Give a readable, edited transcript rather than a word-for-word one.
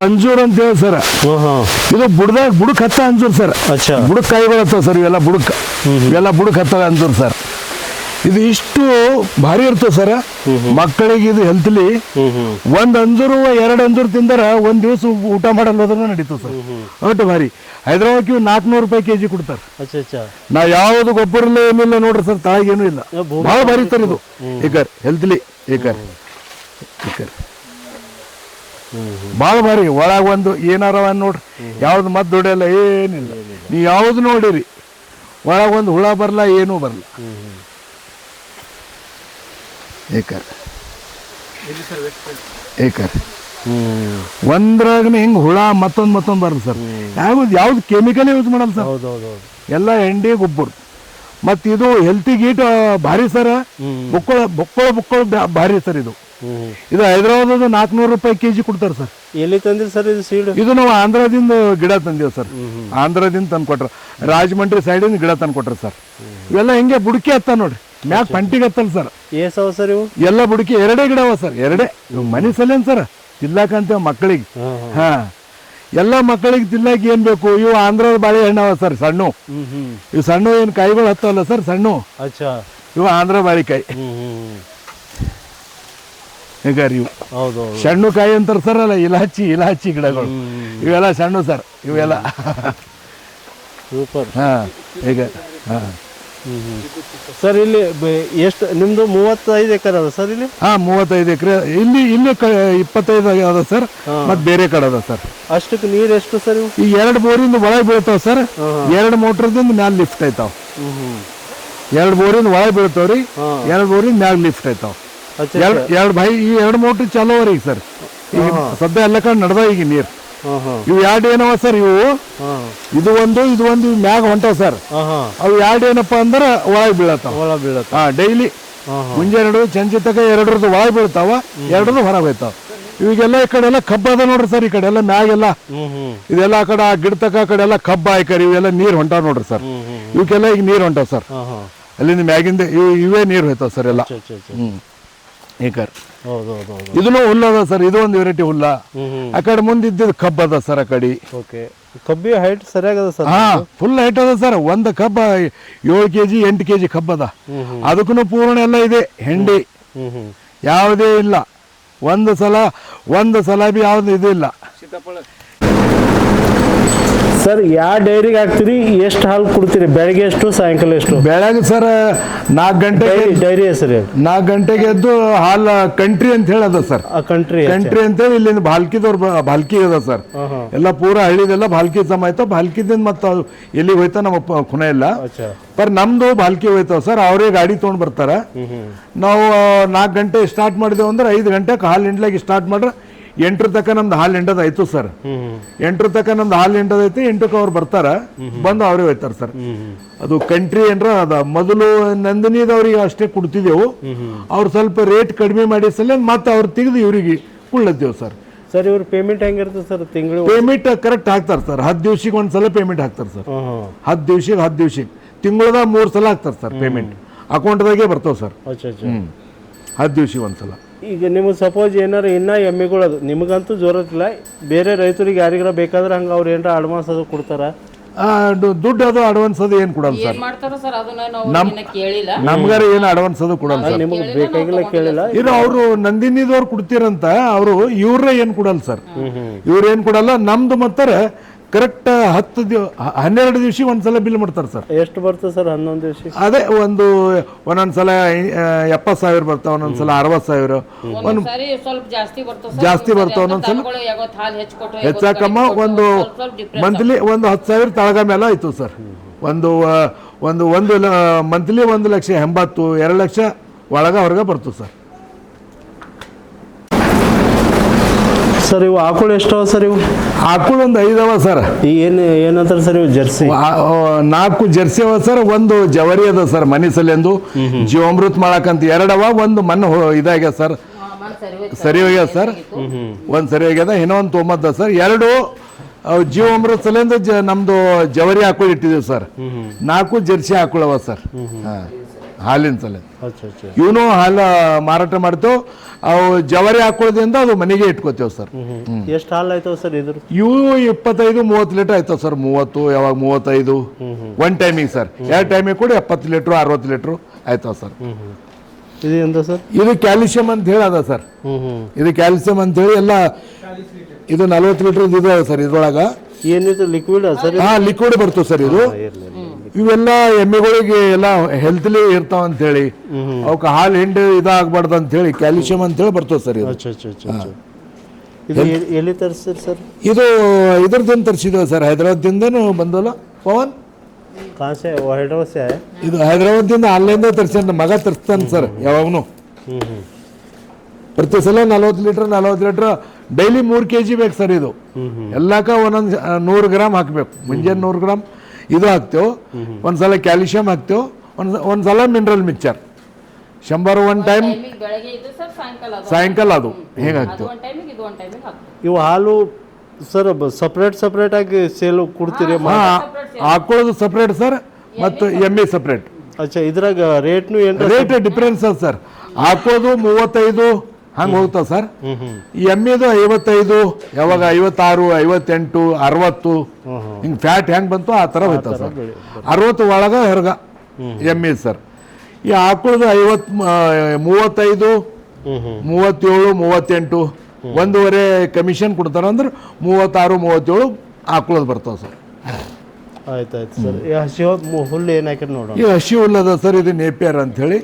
ಅಂಜೂರ್ ಅಂತ ಹೇಳಿ ಸರ್, ಇದು ಬುಡಕ್ ಹತ್ತ ಅಂಜೂರ್ ಸರ್. ಬುಡಕ್ ಕಾಯಿಗಳತ್ತವ ಸರ್, ಇವೆಲ್ಲ ಬುಡಕ್ ಹತ್ತವ ಅಂಜೂರ್ ಸರ್. ಇದು ಇಷ್ಟು ಭಾರಿ ಇರ್ತದೆ ಸರ್ ಮಕ್ಕಳಿಗೆ. ಇದು ಹೆಲ್ತ್ಲಿ ಒಂದ್ ಅಂಜೂರು 2 ಅಂಜೂರು ತಿಂದಾರ ಒಂದ್ ದಿವಸ ಊಟ ಮಾಡಲ್ಲೋದ್ರೂ ನಡೀತದೆ ಸರ್. ಒಟ್ಟು ಭಾರಿ. ಹೈದ್ರಾಬಾದ್ 400 ರೂಪಾಯಿ ಕೆಜಿ ಕೊಡ್ತಾರೆ. ನಾ ಯಾವ್ದು ಗೊಬ್ಬರ ಏನಿಲ್ಲ ನೋಡ್ರಿ ಸರ್, ತಾಯಿಗೇನು ಇಲ್ಲ. ಭಾಳ ಭಾರಿ ಸರ್ ಇದು ಏಕರ್ ಹೆಲ್ತ್ಲಿ. ಏಕರ್ ಭಾಳ ಭಾರಿ. ಒಳಗ ಒಂದು ಏನಾರವ ನೋಡ್ರಿ, ಯಾವ್ದು ಮದ್ದು ಹೊಡೆಯಲ್ಲ, ಏನಿಲ್ಲ. ನೀವು ಯಾವ್ದು ನೋಡಿರಿ ಒಳಗ ಒಂದು ಹುಳ ಬರಲ್ಲ, ಏನೂ ಬರಲ್ಲ. ಏಕರ್ ಒಂದ್ರಾಗ ಹಿಂಗ್ ಹುಳ ಮತ್ತೊಂದು ಬರಲ್ಲ ಸರ್. ಯಾವ್ದು ಕೆಮಿಕಲ್ ಯೂಸ್ ಮಾಡಲ್ಲ ಸರ್, ಎಲ್ಲ ಎಂಡಿ ಗೊಬ್ಬರ. ಮತ್ ಇದು ಹೆಲ್ತಿಗೆ ಈಟ್ ಭಾರಿ ಸರ್. ಬೊಕ್ಕಳ ಭಾರಿ ಸರ್. ಇದು ಹೈದ್ರಾಬಾದ್ 400 ರೂಪಾಯಿ ಕೆಜಿ ಕೊಡ್ತಾರೆ ಸರ್. ಎಲ್ಲಿ ತಂದಿರಿ ಸರ್ ಇದು ಸೀಡ್? ಇದು ನಾವು ಆಂಧ್ರದಿಂದ ಗಿಡ ತಂದಿವ್ ಸರ್. ಆಂಧ್ರದಿಂದ ತಂದು ಕೊಟ್ರ, ರಾಜಮಂಡ್ರಿ ಸೈಡಿಂದ ಗಿಡ ತಂದು ಕೊಟ್ರ ಸರ್. ಇವೆಲ್ಲ ಹಿಂಗೆ ಬುಡಕಿ ಹತ್ತ ನೋಡ್ರಿ, ಮ್ಯಾಕ್ ಪಂಟಿಗೆ ಹತ್ತಲ್ಲ ಸರ್. ಸರ್ ಇವು ಎಲ್ಲ ಬುಡಕಿ 2 ಗಿಡ ಅವ ಸರ್. 2 ಮನಿ ಸಲೇನ್ ಸರ್ ತಿನ್ಲಾಕಂತೇವ ಮಕ್ಕಳಿಗೆ. ಹಾ, ಎಲ್ಲ ಮಕ್ಕಳಿಗೆ ತಿನ್ಲಾಕ ಏನ್ ಬೇಕು, ಇವು ಆಂಧ್ರದ ಬಾಳೆಹಣ್ಣವ ಸರ್, ಸಣ್ಣ. ಇವು ಸಣ್ಣ ಏನ್ ಕಾಯಿಗಳು ಹತ್ತವಲ್ಲ ಸರ್, ಸಣ್ಣ. ಇವು ಆಂಧ್ರ ಬಾಳೆಕಾಯಿ. ಈಗ ಇವು ಸಣ್ಣ ಕಾಯಿ ಅಂತಾರ ಸರ್. ಅಲ್ಲ ಇಲಾಚಿ ಗಿಡಗಳು ಇವೆಲ್ಲ ಸಣ್ಣ ಸರ್. ಇವೆಲ್ಲ ಸೂಪರ್. ಹಾ, ಈಗ ಹಾ ಸರ್ ಇಲ್ಲಿ ಎಷ್ಟು ನಿಮ್ದು? 35 ಎಕರೆ ಅದ ಸರ್ ಇಲ್ಲಿ? ಹಾ, 35 ಎಕರೆ. ಇಲ್ಲಿ 25 ಅದ ಸರ್. ಮತ್ ಬೇರೆ ಕಡೆ ಅದ ಸರ್. ಅಷ್ಟಕ್ಕೆ ನೀರ್ ಎಷ್ಟು ಸರ್? ಈ 2 ಬೋರಿಂದ ಒಳಗೆ ಬೀಳ್ತಾವ ಸರ್. 2 ಮೋಟರ್ದಿಂದ ಮ್ಯಾಲ ಲಿಫ್ಟ್ ಐತಾವ. 2 ಬೋರಿಂದ ಒಳಗೆ ಬೀಳ್ತಾವ್ರಿ, 2 ಬೋರಿಂದ ಮ್ಯಾಲ ಲಿಫ್ಟ್ ಐತಾವ. 2 ಮೋಟರ್ ಚಾಲೋ ಅವ್ರಿ ಸರ್. ಈಗ ಸದ್ಯ ಎಲ್ಲ ಕಡೆ ನಡ್ದ ಈಗ ನೀರ್. ಇವು 2 ಏನವ ಸರ್, ಇದು ಒಂದು ಮ್ಯಾಗ ಹೊಂಟಾವ ಸರ್. ಅವು 2 ಏನಪ್ಪಾ ಅಂದ್ರ ಒಳಗೆ ಬೀಳತ್ತಾವ. ಡೈಲಿ ಮುಂಜಾನೆ 2 ಸಂಜೆ ತಕ 2 ಒಳಗೆ ಬೀಳ್ತಾವ, 2 ಹೊರಗೆ ಹೋಯ್ತಾವ. ಇವಾಗೆಲ್ಲ ಈ ಕಡೆ ಎಲ್ಲ ಕಬ್ಬ ಅದ ನೋಡ್ರಿ ಸರ್. ಈ ಕಡೆ ಎಲ್ಲ ಮ್ಯಾಗೆಲ್ಲ ಇದೆಲ್ಲ ಆ ಕಡೆ ಗಿಡ ತಕ ಆ ಕಡೆ ಎಲ್ಲ ಕಬ್ಬ ಆಯ್ಕರಿ. ಇವೆಲ್ಲ ನೀರ್ ಹೊಂಟಾವ ನೋಡ್ರಿ ಸರ್. ಇವಕ್ಕೆಲ್ಲ ಈಗ ನೀರ್ ಹೊಂಟಾವ ಸರ್. ಅಲ್ಲಿಂದ ಮ್ಯಾಗಿಂದ ಇವೇ ನೀರ್ ಹೋಯ್ತಾವ ಸರ್ ಎಲ್ಲ. ಏಕರ್ ಇದನ್ನು ಹುಲ್ಲದ ಸರ್. ಇದು ಒಂದು ವೆರೈಟಿ ಹುಲ್ಲ. ಆ ಕಡೆ ಮುಂದೆ ಇದ್ದಿದ್ದು ಕಬ್ಬ ಅದ ಸರ್. ಆ ಕಡೆ ಕಬ್ಬಿ ಹೈಟ್ ಸರಿಯಾಗದ ಸರ್. ಹಾ, ಫುಲ್ ಹೈಟ್ ಅದ ಸರ್. ಒಂದು ಕಬ್ಬ 7 ಕೆಜಿ 8 ಕೆಜಿ ಕಬ್ಬ ಅದ. ಅದಕ್ಕೂ ಪೂರ್ಣ ಎಲ್ಲ ಇದೆ. ಹೆಂಡಿ ಯಾವುದೇ ಇಲ್ಲ. ಒಂದು ಸಲ ಬಿ ಯಾವ್ದು ಇದು ಇಲ್ಲ. ಸರ್ ಯಾವ ಡೈರಿಗೆ ಹಾಕ್ತೀರಿ? ಎಷ್ಟು ಹಾಲು ಕೊಡ್ತೀರಿ? ಬೆಳಗ್ಗೆ ಎಷ್ಟು, ಸಾಯಂಕಾಲ ಎಷ್ಟು? ಬೆಳಗ್ಗೆ ಸರ್ 4 ಗಂಟೆಗೆ ಡೈರಿ ಹೆಸರು 4 ಗಂಟೆಗೆ ಎದ್ದು ಹಾಲು ಕಂಟ್ರಿ ಅಂತ ಹೇಳದ ಸರ್. ಕಂಟ್ರಿ ಅಂತೇಳಿ ಇಲ್ಲಿಂದ ಭಾಲ್ಕಿ ಅದ ಸರ್. ಎಲ್ಲ ಪೂರ ಹಳ್ಳಿದೆಲ್ಲ ಭಾಲ್ಕಿ ಸಮಾಯ್ತಾವ. ಭಾಲ್ಕಿದಿಂದ ಮತ್ತ ಎಲ್ಲಿಗೆ ಹೋಯ್ತಾ ನಮ್ಮ ಖುನ ಇಲ್ಲ. ಪರ್ ನಮ್ದು ಭಾಲ್ಕಿ ಹೋಯ್ತಾವ ಸರ್. ಅವರೇ ಗಾಡಿ ತೊಗೊಂಡ್ ಬರ್ತಾರ. ನಾವು 4 ಗಂಟೆ ಸ್ಟಾರ್ಟ್ ಮಾಡಿದೇವು ಅಂದ್ರೆ 5 ಗಂಟೆಗೆ ಹಾಲು ಹಿಂಡ್ಲಾಗಿ ಸ್ಟಾರ್ಟ್ ಮಾಡ್ರೆ 8 ತಕ ನಮ್ದು ಹಾಲು ಹಿಂಡದ ಆಯ್ತು ಸರ್. 8 ತಕ ನಮ್ದು ಹಾಲು ಹಿಂಡದೈತಿ. 8ಕ್ಕೆ ಅವ್ರು ಬರ್ತಾರ, ಬಂದು ಅವರೇ ಹೋಯ್ತಾರ ಸರ್. ಅದು ಕಂಟ್ರಿ ಏನ್ರ ಅದ. ಮೊದಲು ನಂದಿನಿದವ್ರಿಗೆ ಅಷ್ಟೇ ಕೊಡ್ತಿದ್ದೆವು. ಅವ್ರು ಸ್ವಲ್ಪ ರೇಟ್ ಕಡಿಮೆ ಮಾಡಿ ಸಲ ಮತ್ತೆ ಅವ್ರು ತೆಗೆದು ಇವ್ರಿಗೆ ಕುಳ್ಳತ್ತೇವು ಸರ್. ಸರ್ ಇವ್ರ ಪೇಮೆಂಟ್ ಹೆಂಗಿರ್ತದೆ ಸರ್? ತಿಂಗಳು ಪೇಮೆಂಟ್ ಕರೆಕ್ಟ್ ಹಾಕ್ತಾರೆ ಸರ್. 10 ದಿವ್ಸಕ್ಕೆ ಒಂದ್ಸಲ ಪೇಮೆಂಟ್ ಹಾಕ್ತಾರೆ ಸರ್. 10 ದಿವ್ಸಕ್ಕೆ ತಿಂಗಳದ 3 ಸಲ ಹಾಕ್ತಾರೆ ಸರ್ ಪೇಮೆಂಟ್. ಅಕೌಂಟ್ದಾಗೆ ಬರ್ತಾವ ಸರ್. 10 ದಿವ್ಸಕ್ಕೆ ಒಂದ್ಸಲ. ಈಗ ನಿಮಗೆ ಸಪೋಸ್ ಏನಾರು ಇನ್ನೂ ಎಮ್ಮೆಗಳು ಅದು ನಿಮಗಂತೂ ಜೋರತ್ತಿಲ್ಲ, ಬೇರೆ ರೈತರಿಗೆ ಯಾರಿಗಾರ ಬೇಕಾದ್ರೆ ಹಂಗೆ ಅವ್ರು ಏನಾರ ಅಡ್ವಾನ್ಸ್ ಅದು ಕೊಡ್ತಾರ? ದುಡ್ಡು ಅದು ಅಡ್ವಾನ್ಸ್ ಅದು ಏನು ಕೊಡಲ್ಲ ಸರ್. ನಮ್ಗಾರ ಏನು ಅಡ್ವಾನ್ಸ್ ಅದು ಕೊಡಲ್ಲ ಸರ್. ನಿಮಗೆ ಬೇಕಾಗಿಲ್ಲ, ಕೇಳಿಲ್ಲ. ಇದು ಅವರು ನಂದಿನಿದವ್ರು ಕೊಡ್ತೀರಂತ ಅವರು ಇವ್ರ ಏನು ಕೊಡಲ್ಲ ಸರ್. ಇವ್ರ ಏನು ಕೊಡಲ್ಲ. ನಮ್ದು ಮತ್ತಾರ ಕರೆಕ್ಟ್ 12 ದಿವ್ಸ ಒಂದ್ಸಲ ಬಿಲ್ ಮಾಡ್ತಾರೆ ಸರ್. ಎಷ್ಟು ಬರ್ತದೆ ಸರ್ 11 ದಿವಸ? ಅದೇ ಒಂದೊಂದ್ಸಲ 70,000 ಬರ್ತಾವ, ಒಂದೊಂದ್ಸಲ 60,000, ಜಾಸ್ತಿ ಬರ್ತಾವ. ಒಂದೊಂದ್ಸಲ ಹೆಚ್ಚಾಕಮ್ಮ ಒಂದು ಮಂತ್ಲಿ 10,000 ತಳಗ ಮೇಲೆ ಆಯ್ತು ಸರ್. ಒಂದು ಮಂತ್ಲಿ 1,80,000 2 ಲಕ್ಷ ಒಳಗ ಹೊರಗ ಬರ್ತದೆ ಸರ್. ಸರ್ ಇವು ಆಕಳು ಎಷ್ಟವ ಸರ್? ಇವು ಆಕಳು ಒಂದು 5 ಅವ ಸರ್. ಏನಂತಾರೆ ಸರ್ ಇವು? ಜರ್ಸಿ 4 ಜರ್ಸಿ ಅವ ಸರ್. ಒಂದು ಜವರಿ ಅದ ಸರ್ ಮನಿ ಸಲಿಂದು. ಜೀವಾಮೃತ ಮಾಡಕಂತ 2 ಅವ. ಒಂದು ಮಣ್ಣು ಇದಾಗ್ಯದ ಸರ್, ಸರಿ ಹೋಗ್ಯದ ಸರ್. ಒಂದು ಸರಿ ಹೋಗ್ಯದ, ಇನ್ನೊಂದು ತೊಂಬತ್ತ ಸರ್. 2 ಜೀವಾಮೃತ ಸಲಿಂದ ನಮ್ದು ಜವರಿ ಆಕಳು ಇಟ್ಟಿದ್ದೀವಿ ಸರ್. 4 ಜರ್ಸಿ ಆಕಳು ಅವ ಸರ್ ಹಾಲಿನ ಸಲ. ಅಚ್ಚಾ ಅಚ್ಚಾ ಇವನು ಹಾಲು ಮಾರಾಟ ಮಾಡ್ತೇವೆ. ಅವು ಜವಾರಿ ಹಾಕೊಳ್ಳೋದ್ರಿಂದ ಅದು ಮನೆಗೆ ಇಟ್ಕೋತೇವೆ ಸರ್. ಎಷ್ಟು ಹಾಲು ಆಯ್ತವ ಸರ್ ಇದ್ರ? ಇವು 25-30 ಲೀಟರ್ ಆಯ್ತಾವ ಸರ್. 30 ಯಾವಾಗ 35 ಒನ್ ಟೈಮಿಗೆ ಸರ್. 2 ಟೈಮಿಗೆ ಕೂಡ 70 ಲೀಟ್ರು 60 ಲೀಟ್ರು ಆಯ್ತಾವ ಸರ್. ಇದು ಎಂತ ಸರ್? ಇದು ಕ್ಯಾಲ್ಸಿಯಂ ಅಂತ ಹೇಳಿ ಅದ ಸರ್. ಇದು ಕ್ಯಾಲ್ಸಿಯಂ ಅಂತ ಹೇಳಿ ಎಲ್ಲ ಇದು 40 ಲೀಟರ್ ಇದೆ ಸರ್. ಇದ್ರೊಳಗ ಏನಿದು ಲಿಕ್ವಿಡ್ ಸರ್? ಹಾ, ಲಿಕ್ವಿಡ್ ಬರ್ತದೆ ಸರ್ ಇದು. ಇವೆಲ್ಲ ಎಮ್ಮೆಗಳಿಗೆ ಎಲ್ಲ ಹೆಲ್ತ್ಲಿ ಇರ್ತಾವ ಅಂತ ಹೇಳಿ, ಅವಕ್ಕೆ ಹಾಲು ಹಿಂಡು ಇದಾಗಬಾರ್ದು ಅಂತ ಹೇಳಿ ಕ್ಯಾಲ್ಸಿಯಂ ಅಂತ ಹೇಳಿ ಬರ್ತದೆ ಸರ್ ಇದು. ಇದು ಎಲ್ಲಿ ತರಿಸ್ತೀರಿ ಸರ್? ಇದು ಇದ್ರದಿಂದ ತರಿಸಿದ್ದೇವೆ ಸರ್, ಹೈದರಾಬಾದ್ದಿಂದನೂ ಬಂದಲ್ಲ ಪವನ್. ಇದು ಹೈದರಾಬಾದ್ದಿಂದ ಆನ್ಲೈನ್ದ ತರಿಸ್ಯಾನ, ಮಗ ತರಿಸ್ತಾನೆ ಸರ್ ಯಾವಾಗನು. ಪ್ರತಿ ಸಲ 40 ಲೀಟ್ರ್ ಡೈಲಿ 3 kg ಬೇಕು ಸರ್. ಇದು ಎಲ್ಲಕ್ಕ ಒಂದೊಂದು 100 ಗ್ರಾಮ್ ಹಾಕ್ಬೇಕು. ಮುಂಜಾನೆ 100 ಗ್ರಾಮ್ ಇದು ಹಾಕ್ತೇವೆ, ಒಂದ್ಸಲ ಕ್ಯಾಲ್ಸಿಯಂ ಹಾಕ್ತೇವೆ, ಒಂದ್ಸಲ ಮಿನರಲ್ ಮಿಕ್ಚರ್ 100 ಒನ್ ಟೈಮ್, ಸಾಯಂಕಾಲ ಅದು ಹೇಗೆ ಹಾಕ್ತೇವೆ. ಇವು ಹಾಲು ಸರ್ ಸಪ್ರೇಟ್ ಆಗಿ ಸೇಲ್ ಕೊಡ್ತೀರಿ? ಹಾಕೊಳ್ಳೋದು ಸಪ್ರೇಟ್ ಸರ್, ಮತ್ತು ಎಮ್ಮೆ ಸಪ್ರೇಟ್. ಅಚ್ಚಾ, ಇದ್ರಾಗ ರೇಟ್ನು ಏನು? ರೇಟ್ ಡಿಫ್ರೆನ್ಸ್ ಅದ ಸರ್. ಹಾಕೋದು 35 ಹಂಗೆ ಹೋಗ್ತಾವ ಸರ್. ಈ ಎಮ್ಮೆದು 55, ಯಾವಾಗ 56, 58, 60 ಹಿಂಗೆ ಫ್ಯಾಟ್ ಹೆಂಗೆ ಬಂತು ಆ ಥರ ಹೋಯ್ತಾವ ಸರ್. 60 ಒಳಗ ಹೊರಗ ಎಮ್ಮೆ ಸರ್. ಈ ಹಾಕೊಳ್ಳೋದು 35, 37, 38, 1.5 ಕಮಿಷನ್ ಕೊಡ್ತಾರ ಅಂದ್ರೆ 36, 37 ಹಾಕೊಳ್ಳೋದು ಬರ್ತಾವ ಸರ್. ಆಯ್ತಾಯ್ತು ಸರ್. ಹಸಿ ಹುಲ್ಲು ಏನು ಹಾಕಿರಿ ನೋಡೋಣ. ಈ ಹಸಿ ಹುಲ್ಲದ ಸರ್, ಇದು ನೇಪಿಯರ್ ಅಂತ ಹೇಳಿ.